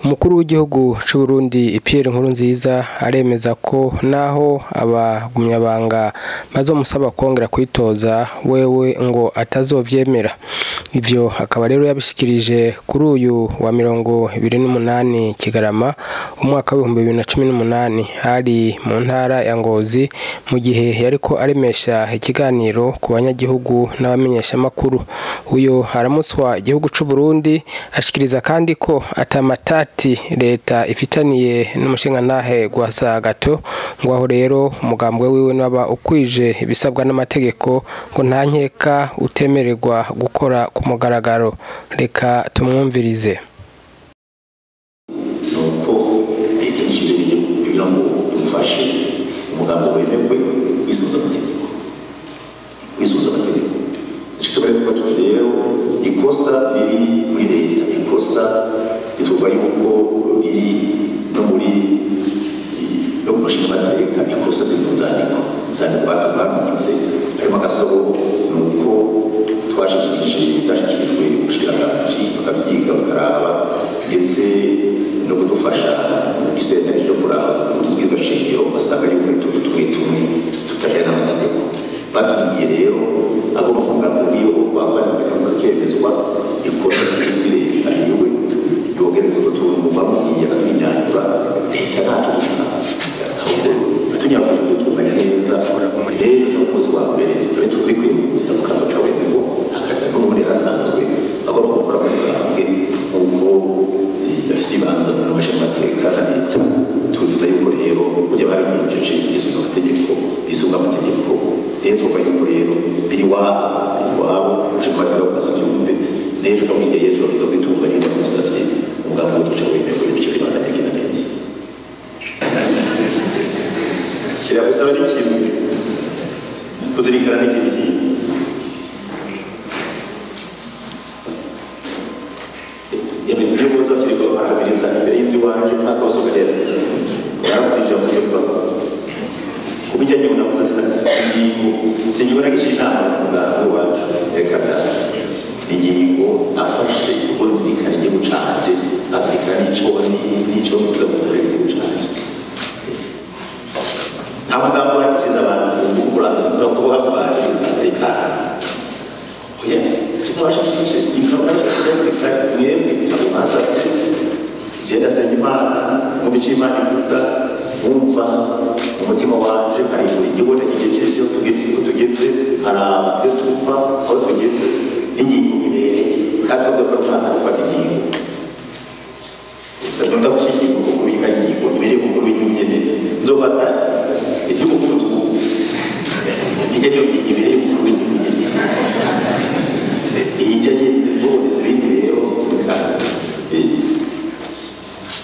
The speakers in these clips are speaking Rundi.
umukuru w'igihugu c'u Burundi Pierre Nkurunziza aremeza ko naho abagumyabanga bazomusaba kongera kwitoza wewe ngo atazovyemera. Ivyo akaba rero yabishikirije kuri uyu wa 28 Kigarama umwaka wa 2018 hari mu ntara ya Ngozi mu gihe yariko aremesha ikiganiro ku banyagihugu n'abamenyesha makuru. Uyo aramutswa igihugu c'u Burundi ashikiriza kandi ko atamatati leta ifitaniye n'umushingantahe Gwasagato ngo aho rero umugambwe wiwe naba ukwije ibisabwa n'amategeko ngo nta nkeka utemererwa gukora ku mugaragaro. Reka tumwumvirize. Nuko ikinjije kugira ngo umfashe umugambi wemewe wisuza amategeko ishobora kuba rero ikosa riri muri leta, ikosa bituma yuko biri no muri no gushinga amategeko, ikosa z'inzandiko batubwitse harimo agasoro nuko twashyikirijwe ubushikiranganje tukabyiga bakaraba ndetse no kudufasha isezerano ryo kuraba ubuzima shingiro basanga yuko tumwe tutajyana n'amategeko. Batubwiye rero abo bavuga ko iyo bakwandika kemezwa ikosa ry'ibiri ariwe yogereza ko tumva mugiye abinyazura leta nacu ahubwo tunyafuje tunganya neza rero no kuzi wa mbere turi kwimutira mu kanwa cawe ngo akata no muri rasanzwe abo bakora mu kanwe ubwo yasibanza mu mashamateka na leta tuvuze yuko rero kujya barinjije izo mategeko rero tuva yuko rero biri wabo ushobora kubasabyumve rero kamwe yejo izo bitunganya no gusabye umugambi w'uduce w'imeko y'ibiciro banategeka neza kira gusaba n'ikintu kuzirikana n'ikintu ibyo muzo kiriko barabiriza imbere y'inzu wanje ntakosogerera yarafije mu gihugu kubijyanye n'unavuze sinigora gishishana ngaho wacu reka ingingo afashe kuko nzirikana igihugu canje Afrika nico kuza mu karere igihugu canje amagambo yakiriza abantu kuraza no kuba baje Afrika oya twashishije information y'Afrika mwemwe abasa jeda senyimana mu bicimana ivuga umva umutima wanje ari buri gibone kigejeje tugeze haraba byo tuva aho tugeze ingingo ibere kandi zo kurana gufata ingingo ndabona bashiki ko kubika ingingo ibere ko kuri nyine nzofata igihugu tugu igene ibere ko kuri nyine igene bose zibindi rero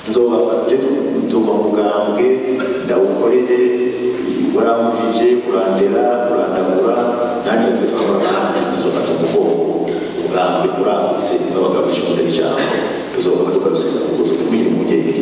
nzobafate nzoma mugambwe ndawukorere waramujije kurandera kurandagura nani nze twabara tuzofata umugongo ubwambwe kurangutse n'abagabo ishonde n'ijambo tuzofata tukarusenga kuzo kumira umugenge